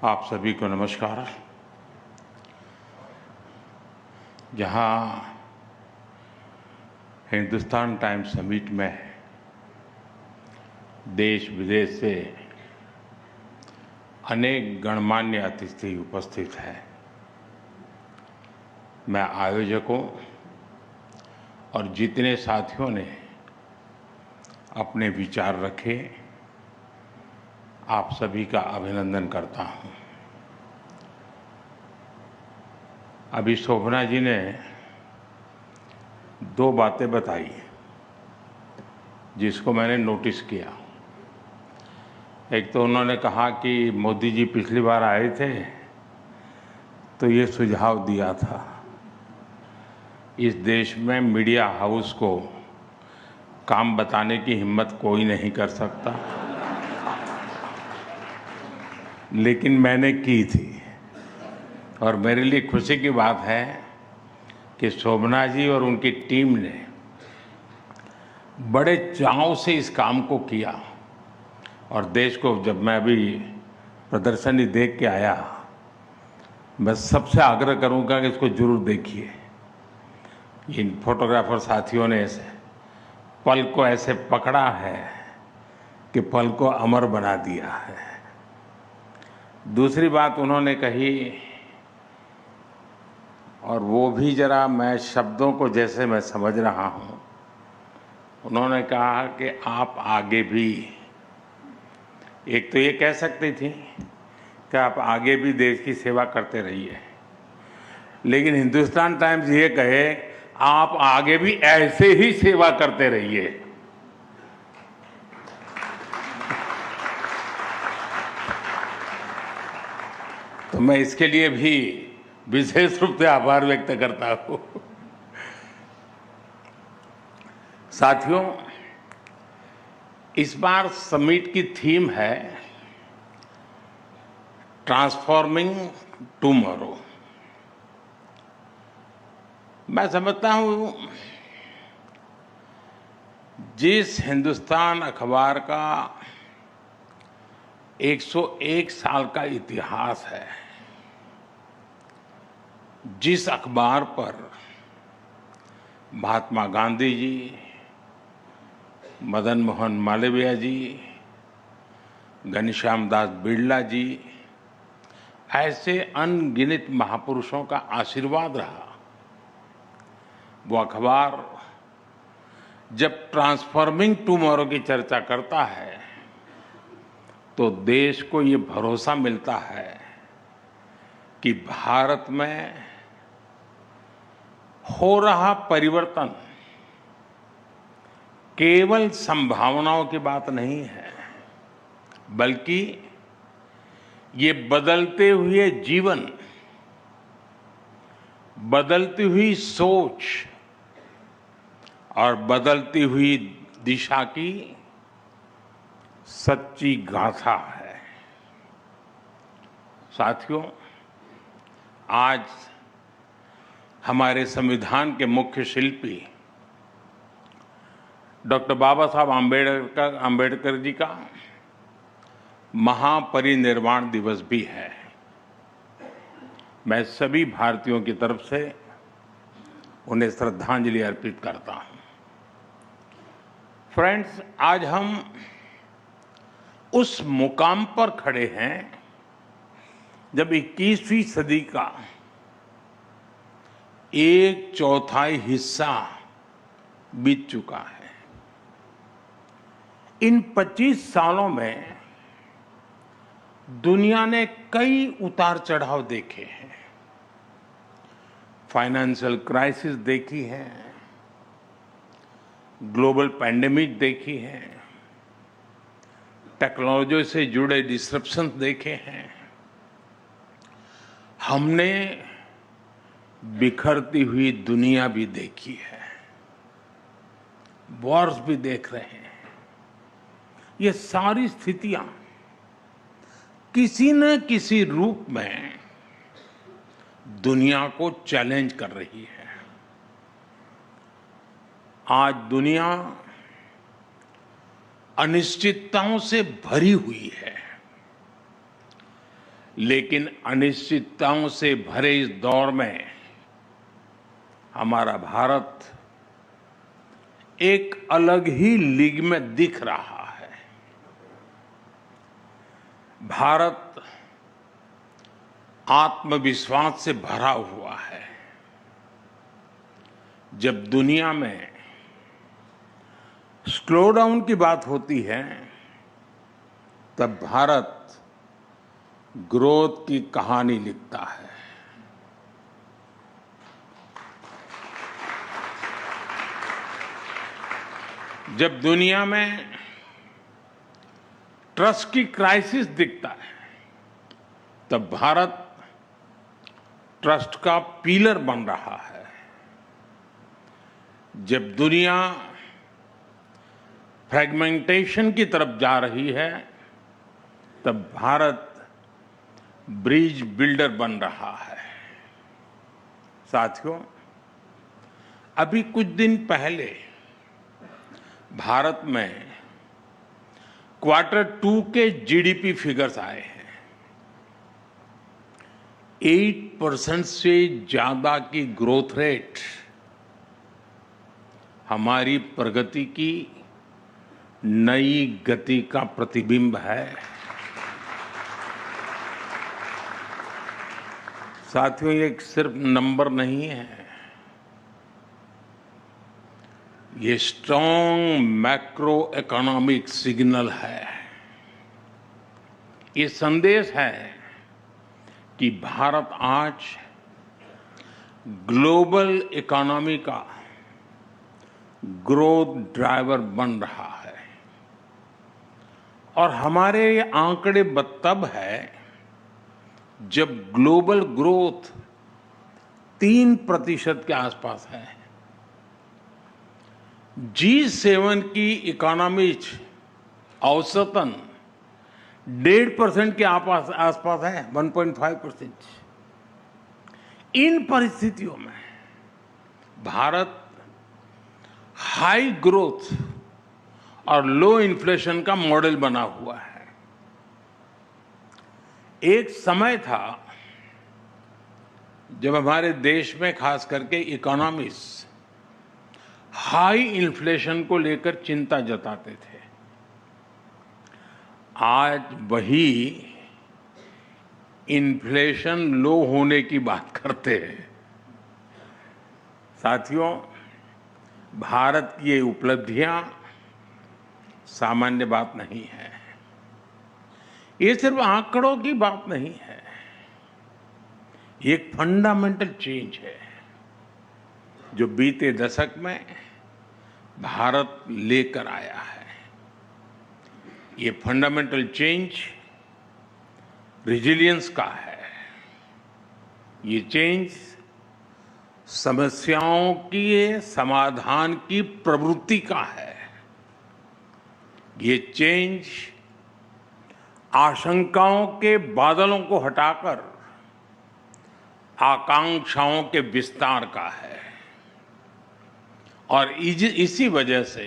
आप सभी को नमस्कार। जहां हिंदुस्तान टाइम्स समिट में देश विदेश से अनेक गणमान्य अतिथि उपस्थित हैं, मैं आयोजकों और जितने साथियों ने अपने विचार रखे, आप सभी का अभिनंदन करता हूं। अभी शोभना जी ने दो बातें बताई जिसको मैंने नोटिस किया। एक तो उन्होंने कहा कि मोदी जी पिछली बार आए थे तो ये सुझाव दिया था, इस देश में मीडिया हाउस को काम बताने की हिम्मत कोई नहीं कर सकता, लेकिन मैंने की थी। और मेरे लिए खुशी की बात है कि शोभना जी और उनकी टीम ने बड़े चाव से इस काम को किया। और देश को जब मैं अभी प्रदर्शनी देख के आया, मैं सबसे आग्रह करूंगा कि इसको जरूर देखिए। इन फोटोग्राफर साथियों ने ऐसे पल को ऐसे पकड़ा है कि पल को अमर बना दिया है। दूसरी बात उन्होंने कही, और वो भी जरा मैं शब्दों को जैसे मैं समझ रहा हूं, उन्होंने कहा कि आप आगे भी, एक तो ये कह सकती थी कि आप आगे भी देश की सेवा करते रहिए, लेकिन हिंदुस्तान टाइम्स ये कहे आप आगे भी ऐसे ही सेवा करते रहिए। तो मैं इसके लिए भी विशेष रूप से आभार व्यक्त करता हूं। साथियों, इस बार समिट की थीम है ट्रांसफॉर्मिंग टुमारो। मैं समझता हूं जिस हिंदुस्तान अखबार का 101 साल का इतिहास है, जिस अखबार पर महात्मा गांधी जी, मदन मोहन मालवीय जी, घनश्याम दास बिड़ला जी, ऐसे अनगिनत महापुरुषों का आशीर्वाद रहा, वो अखबार जब ट्रांसफॉर्मिंग टुमारो की चर्चा करता है तो देश को ये भरोसा मिलता है कि भारत में हो रहा परिवर्तन केवल संभावनाओं की बात नहीं है, बल्कि ये बदलते हुए जीवन, बदलती हुई सोच और बदलती हुई दिशा की सच्ची गाथा है। साथियों, आज हमारे संविधान के मुख्य शिल्पी डॉक्टर बाबा साहब आम्बेडकर जी का महापरिनिर्वाण दिवस भी है। मैं सभी भारतीयों की तरफ से उन्हें श्रद्धांजलि अर्पित करता हूं। फ्रेंड्स, आज हम उस मुकाम पर खड़े हैं जब 21वीं सदी का 1/4 हिस्सा बीत चुका है। इन 25 सालों में दुनिया ने कई उतार चढ़ाव देखे हैं। फाइनेंशियल क्राइसिस देखी है, ग्लोबल पैंडेमिक देखी है, टेक्नोलॉजी से जुड़े डिसरप्शंस देखे हैं। हमने बिखरती हुई दुनिया भी देखी है, वॉर्स भी देख रहे हैं। ये सारी स्थितियां किसी न किसी रूप में दुनिया को चैलेंज कर रही है। आज दुनिया अनिश्चितताओं से भरी हुई है। लेकिन अनिश्चितताओं से भरे इस दौर में हमारा भारत एक अलग ही लीग में दिख रहा है। भारत आत्मविश्वास से भरा हुआ है। जब दुनिया में स्लो डाउन की बात होती है, तब भारत ग्रोथ की कहानी लिखता है। जब दुनिया में ट्रस्ट की क्राइसिस दिखता है, तब भारत ट्रस्ट का पिलर बन रहा है। जब दुनिया फ्रेगमेंटेशन की तरफ जा रही है, तब भारत ब्रिज बिल्डर बन रहा है। साथियों, अभी कुछ दिन पहले भारत में Q2 के जीडीपी फिगर्स आए हैं। 8% से ज्यादा की ग्रोथ रेट हमारी प्रगति की नई गति का प्रतिबिंब है। साथियों, ये सिर्फ नंबर नहीं है, ये स्ट्रॉन्ग मैक्रो इकोनॉमिक सिग्नल है। ये संदेश है कि भारत आज ग्लोबल इकोनॉमी का ग्रोथ ड्राइवर बन रहा है। और हमारे ये आंकड़े तब है जब ग्लोबल ग्रोथ 3% के आसपास है। G7 की इकोनॉमीज औसतन 1.5% के आसपास है, 1.5%। इन परिस्थितियों में भारत हाई ग्रोथ और लो इन्फ्लेशन का मॉडल बना हुआ है। एक समय था जब हमारे देश में खास करके इकोनॉमिस्ट हाई इन्फ्लेशन को लेकर चिंता जताते थे। आज वही इन्फ्लेशन लो होने की बात करते हैं। साथियों, भारत की ये उपलब्धियां सामान्य बात नहीं है। ये सिर्फ आंकड़ों की बात नहीं है, ये एक फंडामेंटल चेंज है जो बीते दशक में भारत लेकर आया है। ये फंडामेंटल चेंज रिजिलियंस का है। ये चेंज समस्याओं की समाधान की प्रवृत्ति का है। ये चेंज आशंकाओं के बादलों को हटाकर आकांक्षाओं के विस्तार का है। और इसी वजह से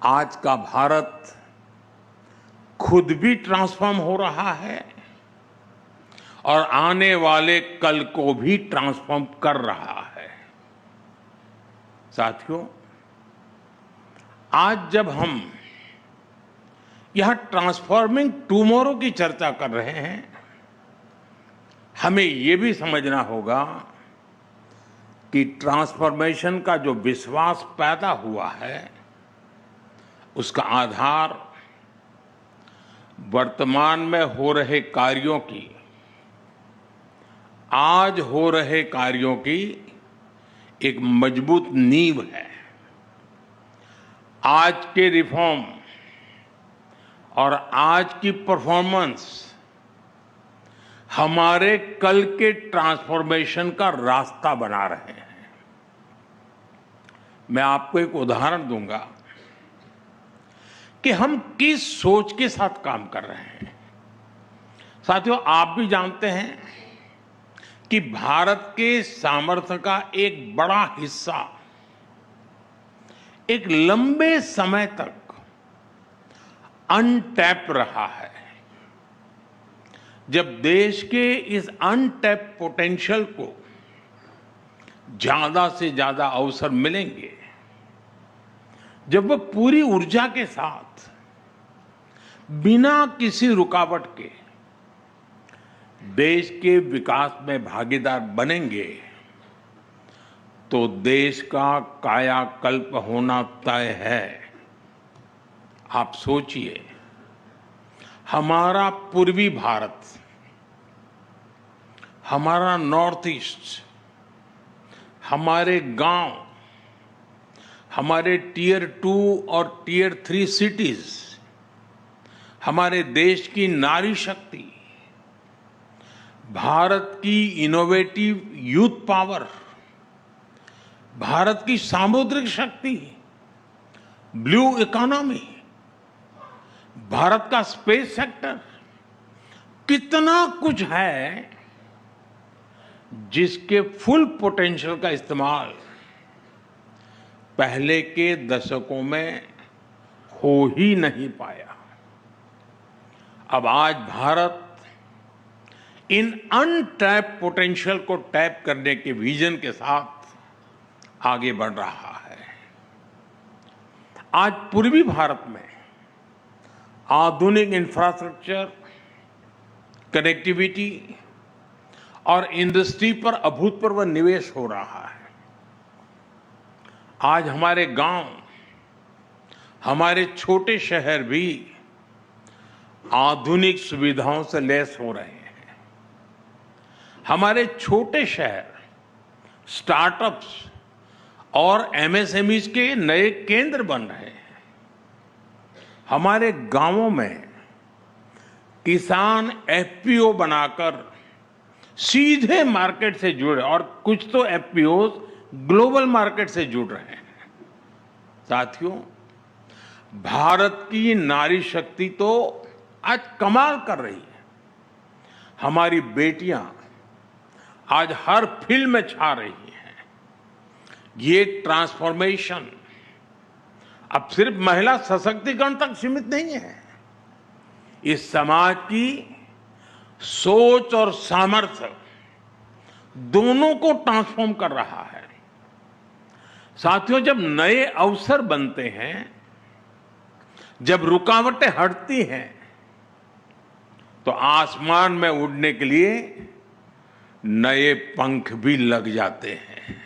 आज का भारत खुद भी ट्रांसफॉर्म हो रहा है और आने वाले कल को भी ट्रांसफॉर्म कर रहा है। साथियों, आज जब हम यहां ट्रांसफॉर्मिंग टुमारो की चर्चा कर रहे हैं, हमें यह भी समझना होगा कि ट्रांसफॉर्मेशन का जो विश्वास पैदा हुआ है, उसका आधार वर्तमान में हो रहे कार्यों की, आज हो रहे कार्यों की एक मजबूत नींव है। आज के रिफॉर्म और आज की परफॉर्मेंस हमारे कल के ट्रांसफॉर्मेशन का रास्ता बना रहे हैं। मैं आपको एक उदाहरण दूंगा कि हम किस सोच के साथ काम कर रहे हैं। साथियों, आप भी जानते हैं कि भारत के सामर्थ्य का एक बड़ा हिस्सा एक लंबे समय तक अनटैप रहा है। जब देश के इस अनटैप्ड पोटेंशियल को ज्यादा से ज्यादा अवसर मिलेंगे, जब वह पूरी ऊर्जा के साथ बिना किसी रुकावट के देश के विकास में भागीदार बनेंगे, तो देश का कायाकल्प होना तय है। आप सोचिए, हमारा पूर्वी भारत, हमारा नॉर्थ ईस्ट, हमारे गांव, हमारे टियर 2 और टियर 3 सिटीज, हमारे देश की नारी शक्ति, भारत की इनोवेटिव यूथ पावर, भारत की सामुद्रिक शक्ति, ब्लू इकोनॉमी, भारत का स्पेस सेक्टर, कितना कुछ है जिसके फुल पोटेंशियल का इस्तेमाल पहले के दशकों में हो ही नहीं पाया। अब आज भारत इन अनटैप्ड पोटेंशियल को टैप करने के विजन के साथ आगे बढ़ रहा है। आज पूर्वी भारत में आधुनिक इंफ्रास्ट्रक्चर, कनेक्टिविटी और इंडस्ट्री पर अभूतपूर्व निवेश हो रहा है। आज हमारे गांव, हमारे छोटे शहर भी आधुनिक सुविधाओं से लैस हो रहे हैं। हमारे छोटे शहर स्टार्टअप्स और एमएसएमईज के नए केंद्र बन रहे हैं। हमारे गांवों में किसान एफपीओ बनाकर सीधे मार्केट से जुड़े, और कुछ तो एफपीओ ग्लोबल मार्केट से जुड़ रहे हैं। साथियों, भारत की नारी शक्ति तो आज कमाल कर रही है। हमारी बेटियां आज हर फील्ड में छा रही हैं। ये ट्रांसफॉर्मेशन अब सिर्फ महिला सशक्तिकरण तक सीमित नहीं है। इस समाज की सोच और सामर्थ्य दोनों को ट्रांसफॉर्म कर रहा है। साथियों, जब नए अवसर बनते हैं, जब रुकावटें हटती हैं, तो आसमान में उड़ने के लिए नए पंख भी लग जाते हैं।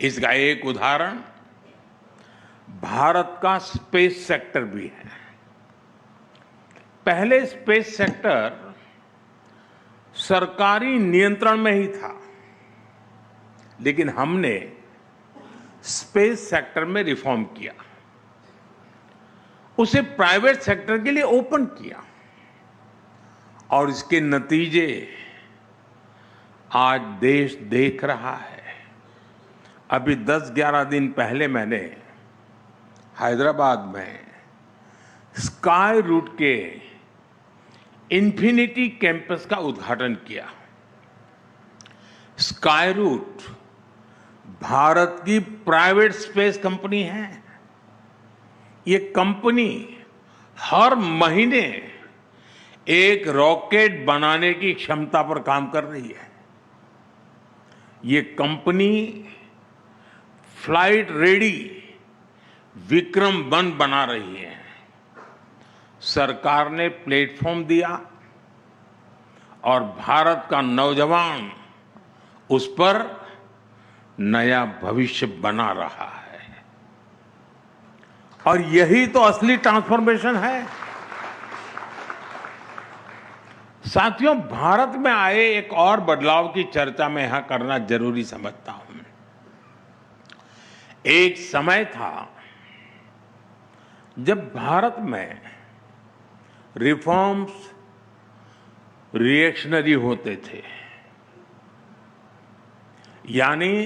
इसका एक उदाहरण भारत का स्पेस सेक्टर भी है। पहले स्पेस सेक्टर सरकारी नियंत्रण में ही था, लेकिन हमने स्पेस सेक्टर में रिफॉर्म किया, उसे प्राइवेट सेक्टर के लिए ओपन किया, और इसके नतीजे आज देश देख रहा है। अभी 10-11 दिन पहले मैंने हैदराबाद में स्काई रूट के इन्फिनिटी कैंपस का उद्घाटन किया। स्काई रूट भारत की प्राइवेट स्पेस कंपनी है। ये कंपनी हर महीने एक रॉकेट बनाने की क्षमता पर काम कर रही है। ये कंपनी फ्लाइट रेडी विक्रम-1 बना रही है। सरकार ने प्लेटफॉर्म दिया और भारत का नौजवान उस पर नया भविष्य बना रहा है। और यही तो असली ट्रांसफॉर्मेशन है। साथियों, भारत में आए एक और बदलाव की चर्चा मैं यहां करना जरूरी समझता हूं। एक समय था जब भारत में रिफॉर्म्स रिएक्शनरी होते थे, यानी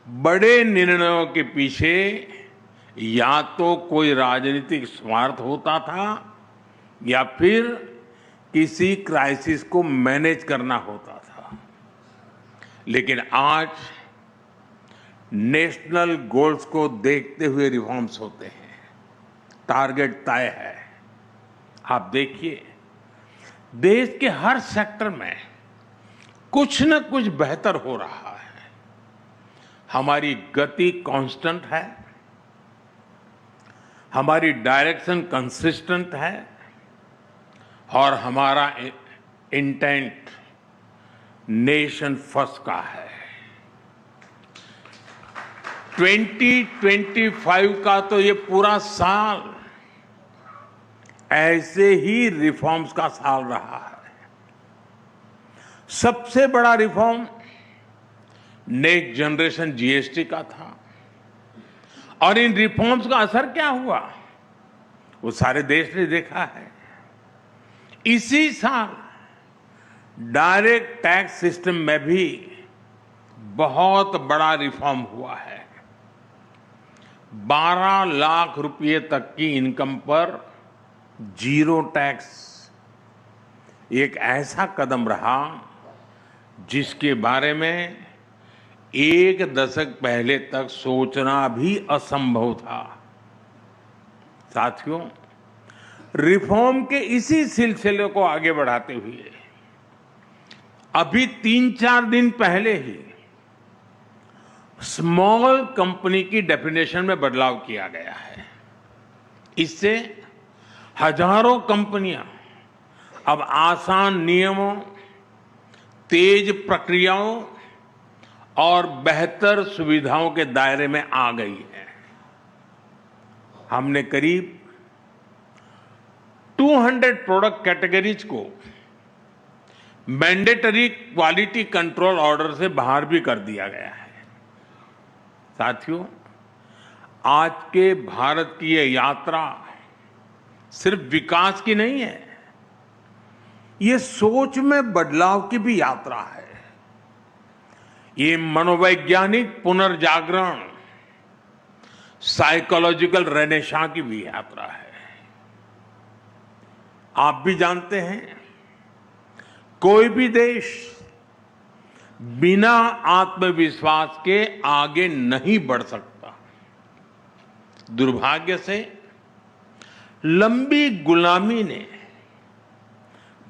बड़े निर्णयों के पीछे या तो कोई राजनीतिक स्वार्थ होता था या फिर किसी क्राइसिस को मैनेज करना होता था। लेकिन आज नेशनल गोल्स को देखते हुए रिफॉर्म्स होते हैं। टारगेट तय है। आप देखिए, देश के हर सेक्टर में कुछ न कुछ बेहतर हो रहा है। हमारी गति कांस्टेंट है, हमारी डायरेक्शन कंसिस्टेंट है और हमारा इंटेंट नेशन फर्स्ट का है। 2025 का तो ये पूरा साल ऐसे ही रिफॉर्म्स का साल रहा है। सबसे बड़ा रिफॉर्म नेक्स्ट जनरेशन जीएसटी का था और इन रिफॉर्म्स का असर क्या हुआ वो सारे देश ने देखा है। इसी साल डायरेक्ट टैक्स सिस्टम में भी बहुत बड़ा रिफॉर्म हुआ है। 12 लाख रुपए तक की इनकम पर जीरो टैक्स एक ऐसा कदम रहा जिसके बारे में एक दशक पहले तक सोचना भी असंभव था। साथियों, रिफॉर्म के इसी सिलसिले को आगे बढ़ाते हुए अभी 3-4 दिन पहले ही स्मॉल कंपनी की डेफिनेशन में बदलाव किया गया है। इससे हजारों कंपनियां अब आसान नियमों, तेज प्रक्रियाओं और बेहतर सुविधाओं के दायरे में आ गई है। हमने करीब 200 प्रोडक्ट कैटेगरीज को मैंडेटरी क्वालिटी कंट्रोल ऑर्डर से बाहर भी कर दिया गया है। साथियों, आज के भारत की ये यात्रा सिर्फ विकास की नहीं है, ये सोच में बदलाव की भी यात्रा है। ये मनोवैज्ञानिक पुनर्जागरण, साइकोलॉजिकल रेनेसां की भी यात्रा है। आप भी जानते हैं, कोई भी देश बिना आत्मविश्वास के आगे नहीं बढ़ सकता। दुर्भाग्य से लंबी गुलामी ने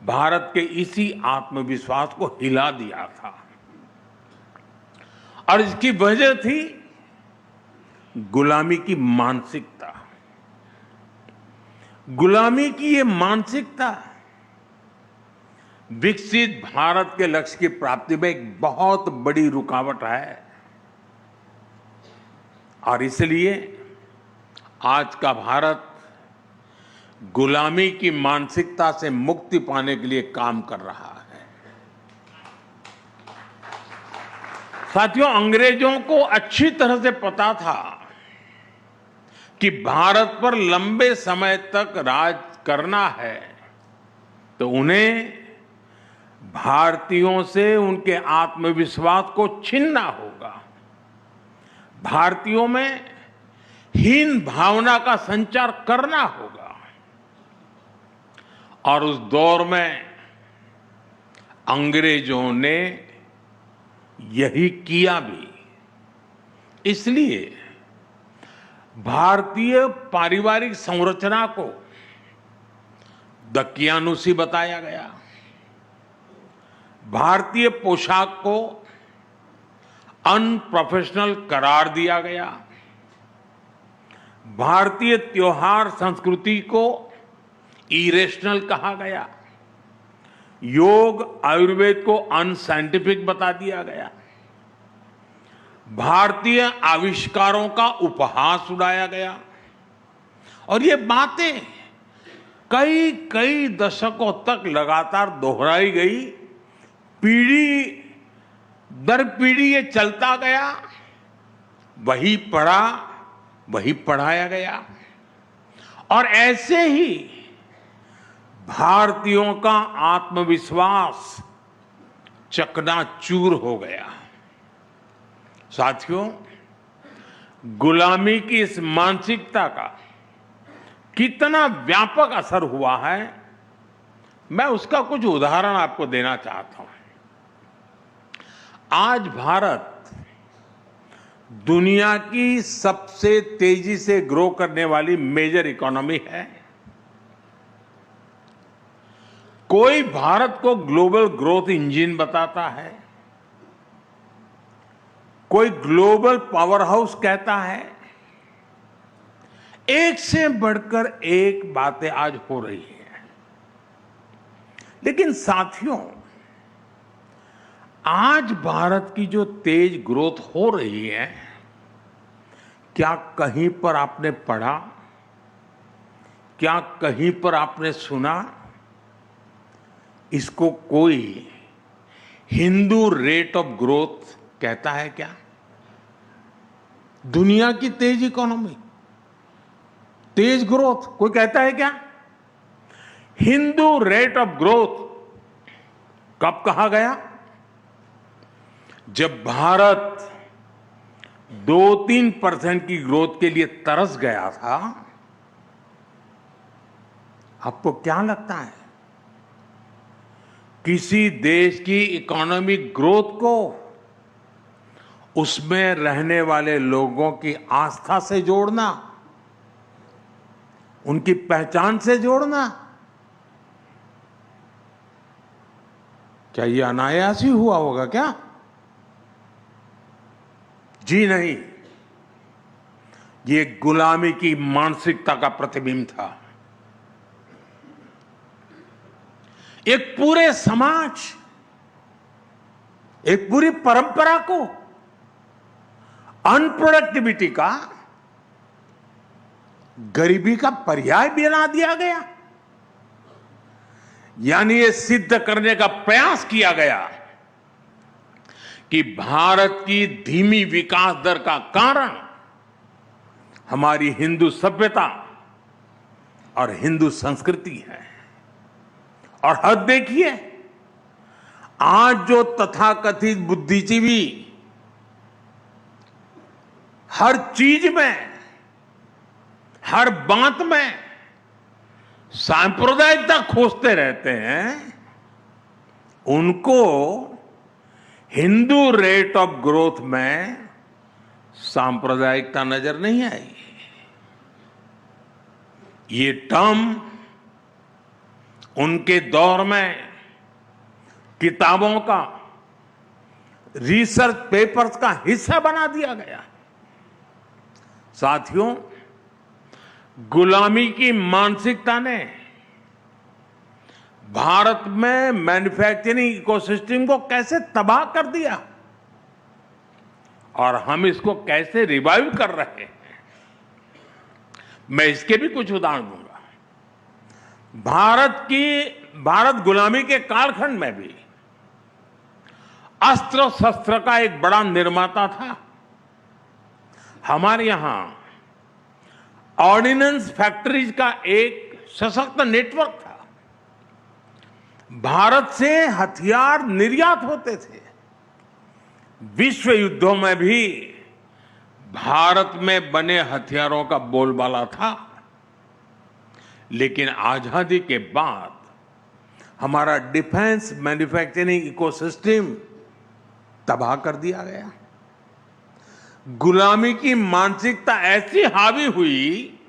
भारत के इसी आत्मविश्वास को हिला दिया था और इसकी वजह थी गुलामी की मानसिकता। गुलामी की ये मानसिकता विकसित भारत के लक्ष्य की प्राप्ति में एक बहुत बड़ी रुकावट है और इसलिए आज का भारत गुलामी की मानसिकता से मुक्ति पाने के लिए काम कर रहा है। साथियों, अंग्रेजों को अच्छी तरह से पता था कि भारत पर लंबे समय तक राज करना है तो उन्हें भारतीयों से उनके आत्मविश्वास को छीनना होगा। भारतीयों में हीन भावना का संचार करना होगा और उस दौर में अंग्रेजों ने यही किया भी। इसलिए भारतीय पारिवारिक संरचना को दकियानुसी बताया गया, भारतीय पोशाक को अनप्रोफेशनल करार दिया गया, भारतीय त्योहार संस्कृति को इरेशनल कहा गया, योग आयुर्वेद को अनसाइंटिफिक बता दिया गया, भारतीय आविष्कारों का उपहास उड़ाया गया और ये बातें कई कई दशकों तक लगातार दोहराई गई। पीढ़ी दर पीढ़ी ये चलता गया, वही पढ़ा वही पढ़ाया गया और ऐसे ही भारतीयों का आत्मविश्वास चकनाचूर हो गया। साथियों, गुलामी की इस मानसिकता का कितना व्यापक असर हुआ है, मैं उसका कुछ उदाहरण आपको देना चाहता हूं। आज भारत दुनिया की सबसे तेजी से ग्रो करने वाली मेजर इकोनॉमी है। कोई भारत को ग्लोबल ग्रोथ इंजन बताता है, कोई ग्लोबल पावर हाउस कहता है। एक से बढ़कर एक बातें आज हो रही हैं। लेकिन साथियों, आज भारत की जो तेज ग्रोथ हो रही है, क्या कहीं पर आपने पढ़ा, क्या कहीं पर आपने सुना, इसको कोई हिंदू रेट ऑफ ग्रोथ कहता है क्या? दुनिया की तेज इकोनॉमी, तेज ग्रोथ कोई कहता है क्या? हिंदू रेट ऑफ ग्रोथ कब कहा गया? जब भारत 2-3% की ग्रोथ के लिए तरस गया था। आपको क्या लगता है, किसी देश की इकोनॉमिक ग्रोथ को उसमें रहने वाले लोगों की आस्था से जोड़ना, उनकी पहचान से जोड़ना, क्या ये अनायास ही हुआ होगा क्या? जी नहीं, ये गुलामी की मानसिकता का प्रतिबिंब था। एक पूरे समाज, एक पूरी परंपरा को अनप्रोडक्टिविटी का, गरीबी का पर्याय बना दिया गया। यानी ये सिद्ध करने का प्रयास किया गया कि भारत की धीमी विकास दर का कारण हमारी हिंदू सभ्यता और हिंदू संस्कृति है। और हद देखिए, आज जो तथाकथित बुद्धिजीवी हर चीज में, हर बात में सांप्रदायिकता खोजते रहते हैं, उनको हिंदू रेट ऑफ ग्रोथ में सांप्रदायिकता नजर नहीं आई। ये टर्म उनके दौर में किताबों का, रिसर्च पेपर्स का हिस्सा बना दिया गया। साथियों, गुलामी की मानसिकता ने भारत में मैन्युफैक्चरिंग इकोसिस्टम को कैसे तबाह कर दिया, और हम इसको कैसे रिवाइव कर रहे हैं, मैं इसके भी कुछ उदाहरण दूंगा। भारत गुलामी के कालखंड में भी अस्त्र शस्त्र का एक बड़ा निर्माता था। हमारे यहां ऑर्डिनेंस फैक्ट्रीज का एक सशक्त नेटवर्क था। भारत से हथियार निर्यात होते थे। विश्व युद्धों में भी भारत में बने हथियारों का बोलबाला था। लेकिन आजादी के बाद हमारा डिफेंस मैन्युफैक्चरिंग इकोसिस्टम तबाह कर दिया गया। गुलामी की मानसिकता ऐसी हावी हुई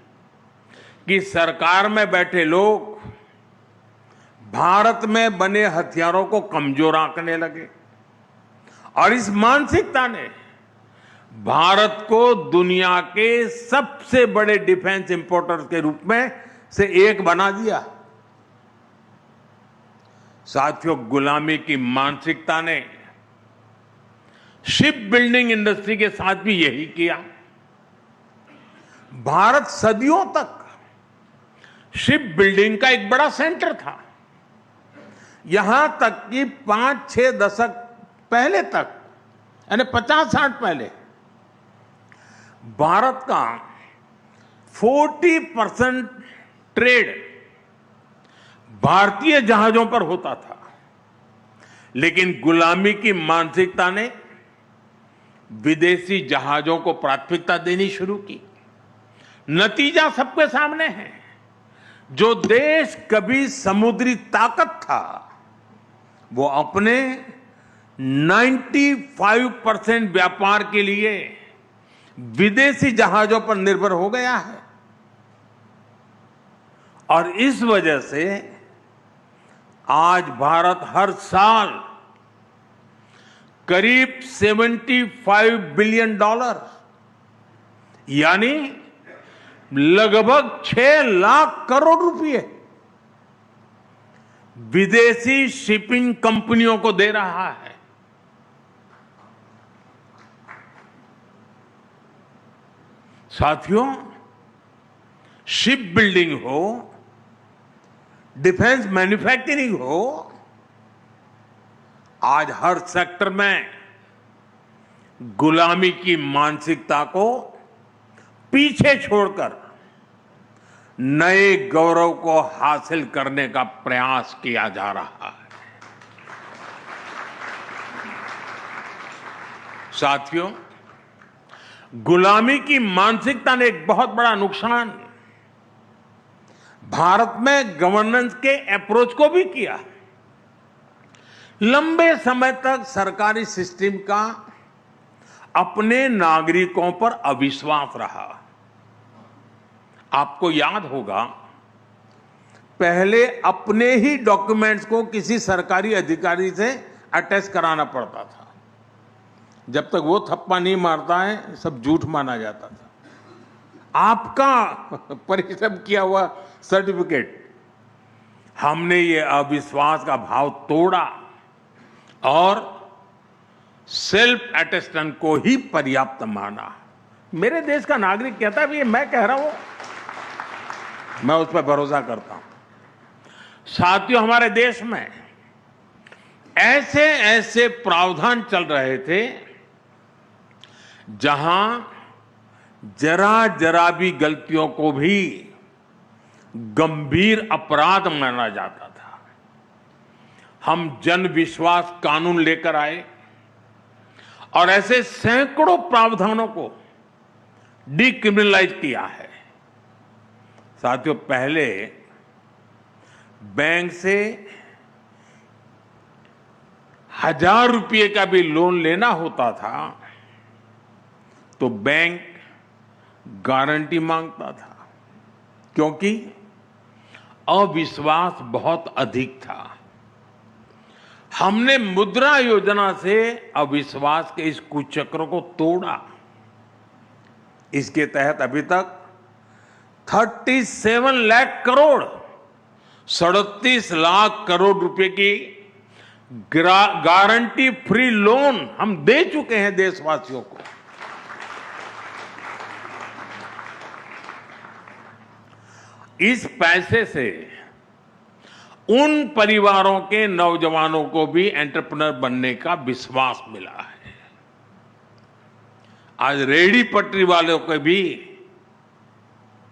कि सरकार में बैठे लोग भारत में बने हथियारों को कमजोर आंकने लगे, और इस मानसिकता ने भारत को दुनिया के सबसे बड़े डिफेंस इंपोर्टर के रूप में से एक बना दिया। साथियों, गुलामी की मानसिकता ने शिप बिल्डिंग इंडस्ट्री के साथ भी यही किया। भारत सदियों तक शिप बिल्डिंग का एक बड़ा सेंटर था। यहां तक कि 5-6 दशक पहले तक, यानी 50-60 पहले, भारत का 40% ट्रेड भारतीय जहाजों पर होता था। लेकिन गुलामी की मानसिकता ने विदेशी जहाजों को प्राथमिकता देनी शुरू की। नतीजा सबके सामने है। जो देश कभी समुद्री ताकत था, वो अपने 95% व्यापार के लिए विदेशी जहाजों पर निर्भर हो गया है। और इस वजह से आज भारत हर साल करीब $75 बिलियन यानी लगभग 6 लाख करोड़ रुपए विदेशी शिपिंग कंपनियों को दे रहा है। साथियों, शिप बिल्डिंग हो, डिफेंस मैन्युफैक्चरिंग हो, आज हर सेक्टर में गुलामी की मानसिकता को पीछे छोड़कर नए गौरव को हासिल करने का प्रयास किया जा रहा है। साथियों, गुलामी की मानसिकता ने एक बहुत बड़ा नुकसान भारत में गवर्नेंस के अप्रोच को भी किया। लंबे समय तक सरकारी सिस्टम का अपने नागरिकों पर अविश्वास रहा। आपको याद होगा, पहले अपने ही डॉक्यूमेंट्स को किसी सरकारी अधिकारी से अटैच कराना पड़ता था। जब तक वो थप्पा नहीं मारता है, सब झूठ माना जाता था। आपका परिश्रम किया हुआ सर्टिफिकेट, हमने ये अविश्वास का भाव तोड़ा और सेल्फ अटेस्टेंट को ही पर्याप्त माना। मेरे देश का नागरिक कहता है, ये मैं कह रहा हूं, मैं उस पर भरोसा करता हूं। साथियों, हमारे देश में ऐसे ऐसे प्रावधान चल रहे थे जहां जरा जरा भी गलतियों को भी गंभीर अपराध माना जाता था। हम जन विश्वास कानून लेकर आए और ऐसे सैकड़ों प्रावधानों को डिक्रिमिनलाइज किया है। साथियों, पहले बैंक से 1000 रुपये का भी लोन लेना होता था तो बैंक गारंटी मांगता था, क्योंकि अविश्वास बहुत अधिक था। हमने मुद्रा योजना से अविश्वास के इस कुचक्र को तोड़ा। इसके तहत अभी तक 37 लाख करोड़, 37 लाख करोड़ रुपए की गारंटी फ्री लोन हम दे चुके हैं देशवासियों को। इस पैसे से उन परिवारों के नौजवानों को भी एंटरप्रेन्योर बनने का विश्वास मिला है। आज रेहड़ी पटरी वालों को भी,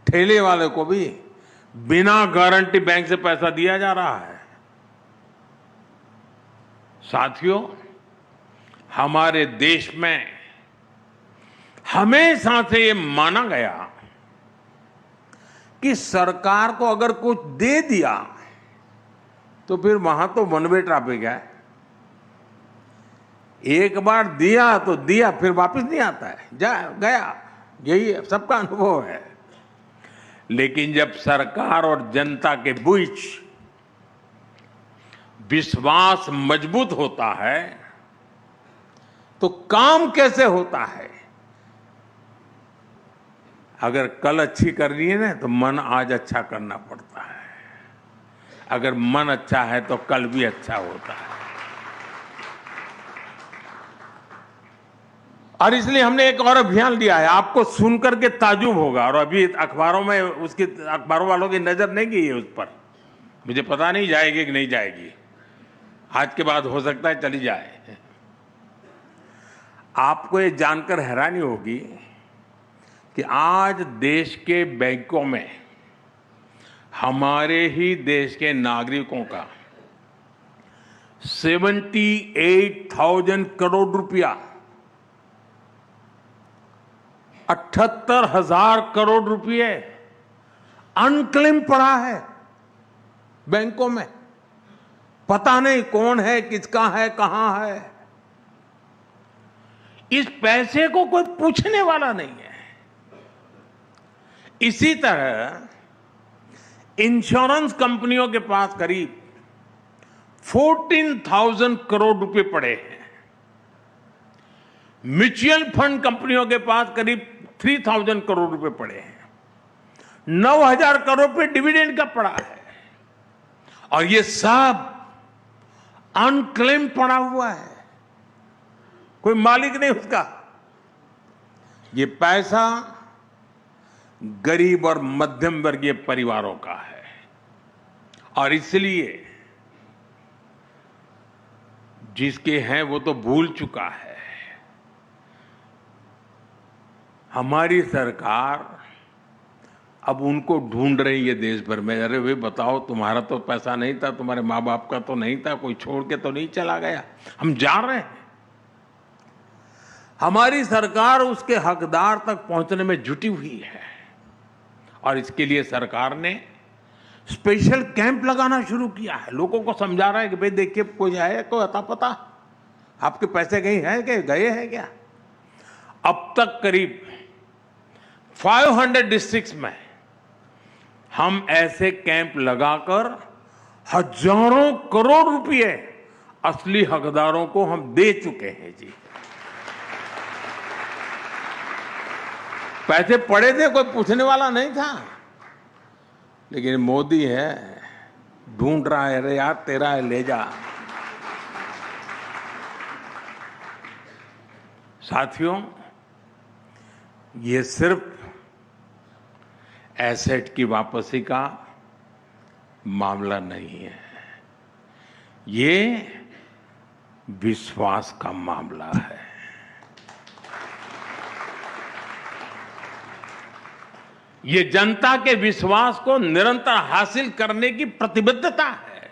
ठेले वाले को भी बिना गारंटी बैंक से पैसा दिया जा रहा है। साथियों, हमारे देश में हमेशा से ये माना गया कि सरकार को अगर कुछ दे दिया तो फिर वहां तो वन वे ट्रैफिक है। एक बार दिया तो दिया, फिर वापस नहीं आता है, जा गया। यही सबका अनुभव है। लेकिन जब सरकार और जनता के बीच विश्वास मजबूत होता है तो काम कैसे होता है? अगर कल अच्छी करनी है ना तो मन आज अच्छा करना पड़ता है। अगर मन अच्छा है तो कल भी अच्छा होता है। और इसलिए हमने एक और अभियान लिया है। आपको सुनकर के ताजुब होगा, और अभी अखबारों में उसकी, अखबारों वालों की नजर नहीं गई है उस पर। मुझे पता नहीं जाएगी कि नहीं जाएगी। आज के बाद हो सकता है चली जाए। आपको ये जानकर हैरानी होगी कि आज देश के बैंकों में हमारे ही देश के नागरिकों का 78,000 करोड़ रुपया, 78,000 करोड़ रुपये अनक्लेम पड़ा है बैंकों में। पता नहीं कौन है, किसका है, कहां है। इस पैसे को कोई पूछने वाला नहीं है। इसी तरह इंश्योरेंस कंपनियों के पास करीब 14,000 करोड़ रुपए पड़े हैं। म्यूचुअल फंड कंपनियों के पास करीब 3,000 करोड़ रुपए पड़े हैं। 9,000 करोड़ रुपए डिविडेंड का पड़ा है और ये सब अनक्लेम पड़ा हुआ है, कोई मालिक नहीं उसका। ये पैसा गरीब और मध्यम वर्गीय परिवारों का है और इसलिए जिसके हैं वो तो भूल चुका है। हमारी सरकार अब उनको ढूंढ रही है देश भर में। अरे वे बताओ, तुम्हारा तो पैसा नहीं था, तुम्हारे माँ बाप का तो नहीं था, कोई छोड़ के तो नहीं चला गया। हम जा रहे हैं। हमारी सरकार उसके हकदार तक पहुंचने में जुटी हुई है और इसके लिए सरकार ने स्पेशल कैंप लगाना शुरू किया है। लोगों को समझा रहा है कि भाई देखिए, कोई है, कोई अता पता आपके पैसे कहीं हैं क्या, गए हैं क्या। अब तक करीब 500 डिस्ट्रिक्ट्स में हम ऐसे कैंप लगाकर हजारों करोड़ रुपए असली हकदारों को हम दे चुके हैं जी। पैसे पड़े थे, कोई पूछने वाला नहीं था, लेकिन मोदी है, ढूंढ रहा है, अरे यार तेरा है, ले जा। साथियों, ये सिर्फ एसेट की वापसी का मामला नहीं है, ये विश्वास का मामला है। ये जनता के विश्वास को निरंतर हासिल करने की प्रतिबद्धता है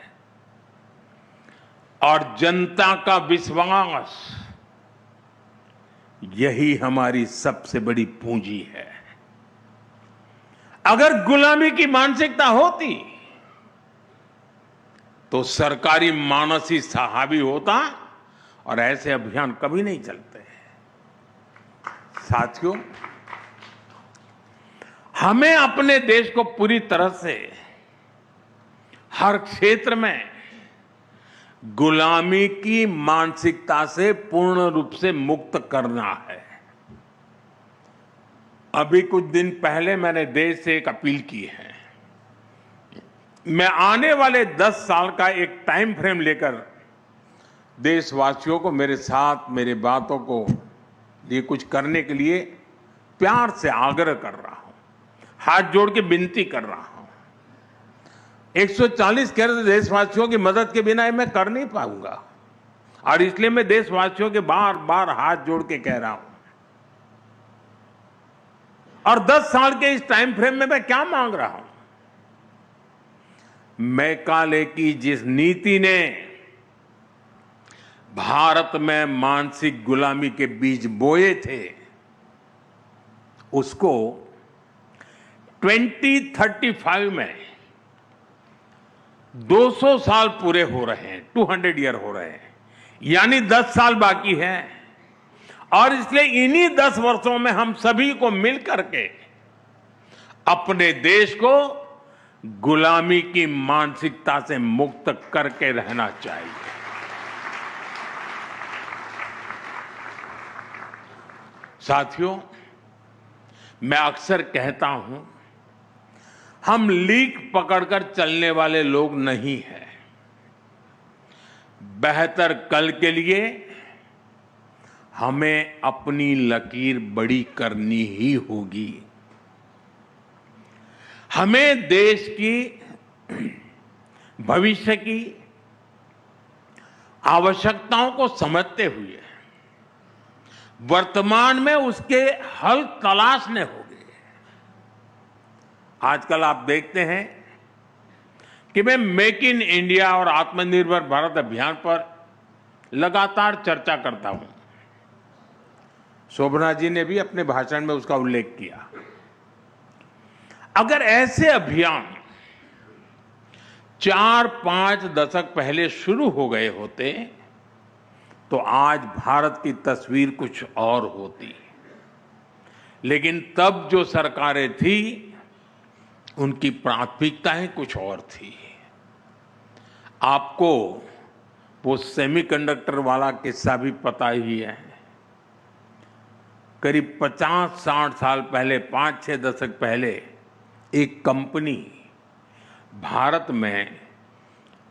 और जनता का विश्वास यही हमारी सबसे बड़ी पूंजी है। अगर गुलामी की मानसिकता होती तो सरकारी मानस ही हावी होता और ऐसे अभियान कभी नहीं चलते। साथियों, हमें अपने देश को पूरी तरह से हर क्षेत्र में गुलामी की मानसिकता से पूर्ण रूप से मुक्त करना है। अभी कुछ दिन पहले मैंने देश से एक अपील की है। मैं आने वाले 10 साल का एक टाइम फ्रेम लेकर देशवासियों को मेरे साथ मेरे बातों को लिए कुछ करने के लिए प्यार से आग्रह कर रहा हूं, हाथ जोड़ के विनती कर रहा हूं। 140 करोड़ देशवासियों की मदद के बिना मैं कर नहीं पाऊंगा और इसलिए मैं देशवासियों के बार बार हाथ जोड़ के कह रहा हूं। और 10 साल के इस टाइम फ्रेम में मैं क्या मांग रहा हूं? मैकाले की जिस नीति ने भारत में मानसिक गुलामी के बीज बोए थे, उसको 2035 में 200 साल पूरे हो रहे हैं, 200 ईयर हो रहे हैं, यानी 10 साल बाकी हैं। और इसलिए इन्हीं 10 वर्षों में हम सभी को मिल करके अपने देश को गुलामी की मानसिकता से मुक्त करके रहना चाहिए। साथियों, मैं अक्सर कहता हूं, हम लीक पकड़कर चलने वाले लोग नहीं हैं। बेहतर कल के लिए हमें अपनी लकीर बड़ी करनी ही होगी। हमें देश की भविष्य की आवश्यकताओं को समझते हुए वर्तमान में उसके हल तलाशने होंगे। आजकल आप देखते हैं कि मैं मेक इन इंडिया और आत्मनिर्भर भारत अभियान पर लगातार चर्चा करता हूं। शोभना जी ने भी अपने भाषण में उसका उल्लेख किया। अगर ऐसे अभियान 4-5 दशक पहले शुरू हो गए होते तो आज भारत की तस्वीर कुछ और होती। लेकिन तब जो सरकारें थी उनकी प्राथमिकताएं कुछ और थी। आपको वो सेमीकंडक्टर वाला किस्सा भी पता ही है। करीब 50-60 साल पहले, 5-6 दशक पहले एक कंपनी भारत में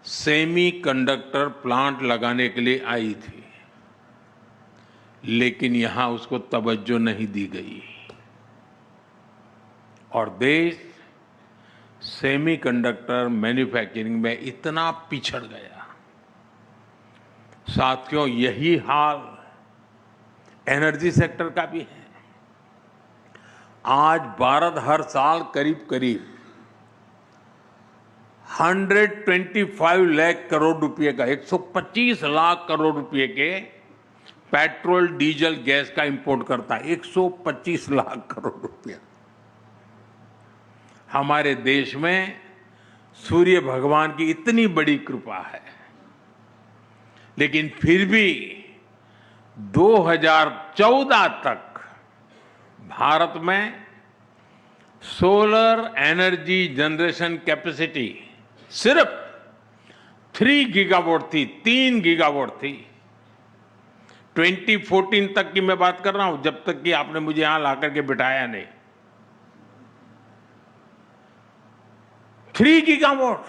सेमीकंडक्टर प्लांट लगाने के लिए आई थी, लेकिन यहां उसको तवज्जो नहीं दी गई और देश सेमीकंडक्टर मैन्युफैक्चरिंग में इतना पिछड़ गया। साथियों, यही हाल एनर्जी सेक्टर का भी है। आज भारत हर साल करीब करीब 125 लाख करोड़ रुपए का, 125 लाख करोड़ रुपए के पेट्रोल डीजल गैस का इंपोर्ट करता है। 125 लाख करोड़ रुपया। हमारे देश में सूर्य भगवान की इतनी बड़ी कृपा है, लेकिन फिर भी 2014 तक भारत में सोलर एनर्जी जनरेशन कैपेसिटी सिर्फ 3 गीगावाट थी, 3 गीगावाट थी। 2014 तक की मैं बात कर रहा हूं, जब तक कि आपने मुझे यहां लाकर के बिठाया नहीं। 3 गीगावाट।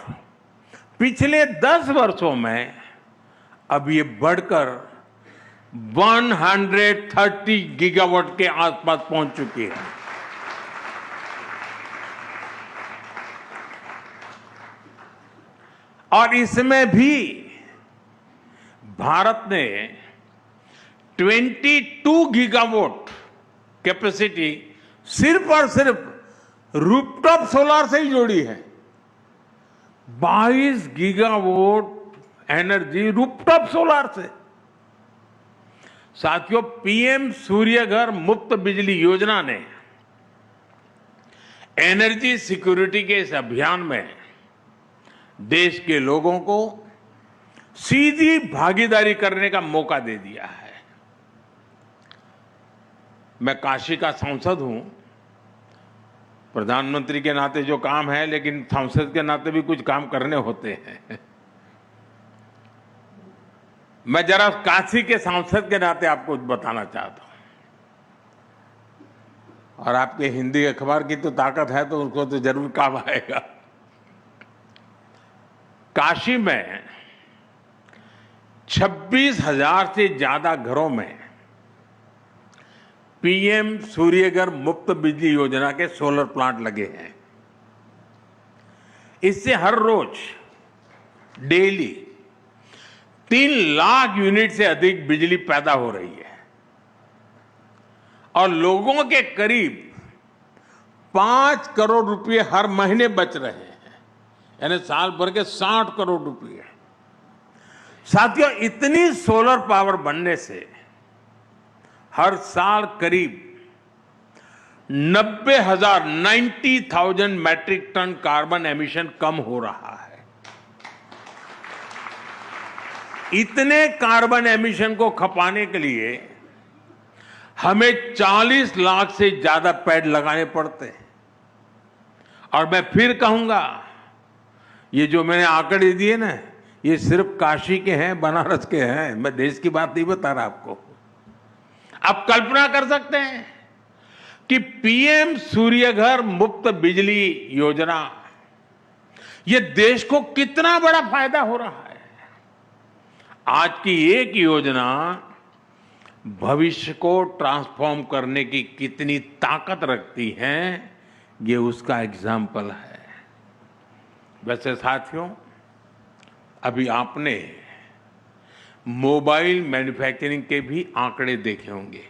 पिछले 10 वर्षों में अब ये बढ़कर 130 गीगावाट के आसपास पहुंच चुकी है। और इसमें भी भारत ने 22 गीगावाट कैपेसिटी सिर्फ और सिर्फ रूफटॉप सोलर से ही जोड़ी है। 22 गीगावाट एनर्जी रूफटॉप सोलर से। साथियों, पीएम सूर्यघर मुफ्त बिजली योजना ने एनर्जी सिक्योरिटी के इस अभियान में देश के लोगों को सीधी भागीदारी करने का मौका दे दिया है। मैं काशी का सांसद हूं, प्रधानमंत्री के नाते जो काम है, लेकिन सांसद के नाते भी कुछ काम करने होते हैं। मैं जरा काशी के सांसद के नाते आपको बताना चाहता हूं, और आपके हिंदी अखबार की तो ताकत है तो उसको तो जरूर काम आएगा। काशी में 26,000 से ज्यादा घरों में पीएम सूर्यघर मुफ्त बिजली योजना के सोलर प्लांट लगे हैं। इससे हर रोज डेली 3 लाख यूनिट से अधिक बिजली पैदा हो रही है और लोगों के करीब 5 करोड़ रुपए हर महीने बच रहे हैं, यानी साल भर के 60 करोड़ रुपए। साथियों, इतनी सोलर पावर बनने से हर साल करीब 90,000 मैट्रिक टन कार्बन एमिशन कम हो रहा है। इतने कार्बन एमिशन को खपाने के लिए हमें 40 लाख से ज्यादा पेड़ लगाने पड़ते हैं। और मैं फिर कहूंगा, ये जो मैंने आंकड़े दिए ना, ये सिर्फ काशी के हैं, बनारस के हैं। मैं देश की बात नहीं बता रहा आपको। आप कल्पना कर सकते हैं कि पीएम सूर्यघर मुफ्त बिजली योजना, ये देश को कितना बड़ा फायदा हो रहा है। आज की एक योजना भविष्य को ट्रांसफॉर्म करने की कितनी ताकत रखती है, ये उसका एग्जाम्पल है। वैसे साथियों, अभी आपने मोबाइल मैन्युफैक्चरिंग के भी आंकड़े देखे होंगे।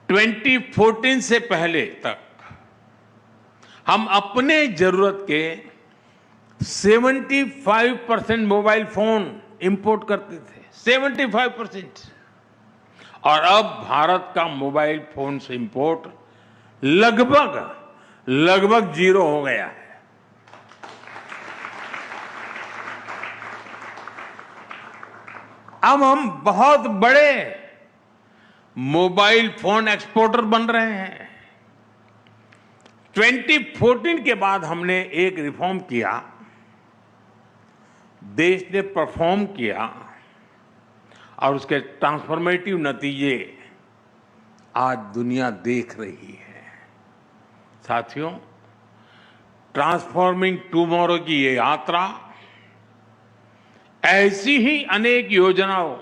2014 से पहले तक हम अपने जरूरत के 75% मोबाइल फोन इंपोर्ट करते थे, 75%। और अब भारत का मोबाइल फोन से इंपोर्ट लगभग जीरो हो गया है। अब हम बहुत बड़े मोबाइल फोन एक्सपोर्टर बन रहे हैं। 2014 के बाद हमने एक रिफॉर्म किया देश ने परफॉर्म किया और उसके ट्रांसफॉर्मेटिव नतीजे आज दुनिया देख रही है। साथियों, ट्रांसफॉर्मिंग टुमारो की ये यात्रा ऐसी ही अनेक योजनाओं,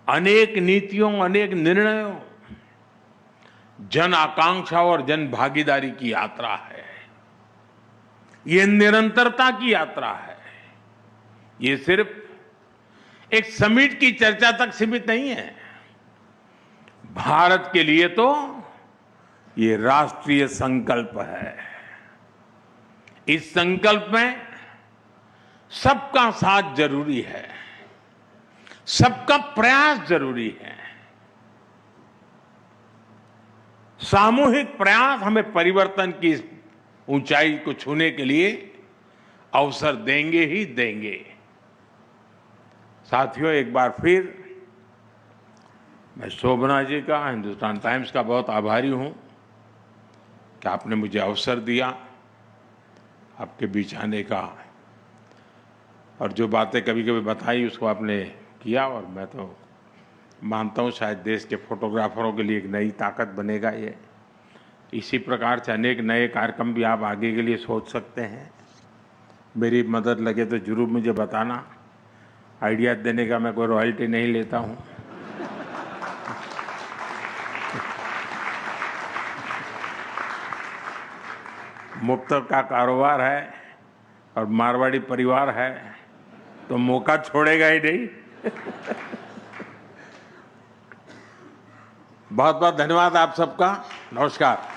अनेक नीतियों, अनेक निर्णयों, जन आकांक्षाओं और जन भागीदारी की यात्रा है। ये निरंतरता की यात्रा है। ये सिर्फ एक समिट की चर्चा तक सीमित नहीं है। भारत के लिए तो ये राष्ट्रीय संकल्प है। इस संकल्प में सबका साथ जरूरी है, सबका प्रयास जरूरी है। सामूहिक प्रयास हमें परिवर्तन की इस ऊंचाई को छूने के लिए अवसर देंगे ही देंगे। साथियों, एक बार फिर मैं शोभना जी का, हिंदुस्तान टाइम्स का बहुत आभारी हूं कि आपने मुझे अवसर दिया आपके बीच आने का, और जो बातें कभी कभी बताई उसको आपने किया। और मैं तो मानता हूं शायद देश के फोटोग्राफरों के लिए एक नई ताकत बनेगा ये। इसी प्रकार से अनेक नए कार्यक्रम भी आप आगे के लिए सोच सकते हैं। मेरी मदद लगे तो जरूर मुझे बताना। आइडिया देने का मैं कोई रॉयल्टी नहीं लेता हूं। मुफ्त का कारोबार है और मारवाड़ी परिवार है तो मौका छोड़ेगा ही नहीं। बहुत बहुत धन्यवाद आप सबका। नमस्कार।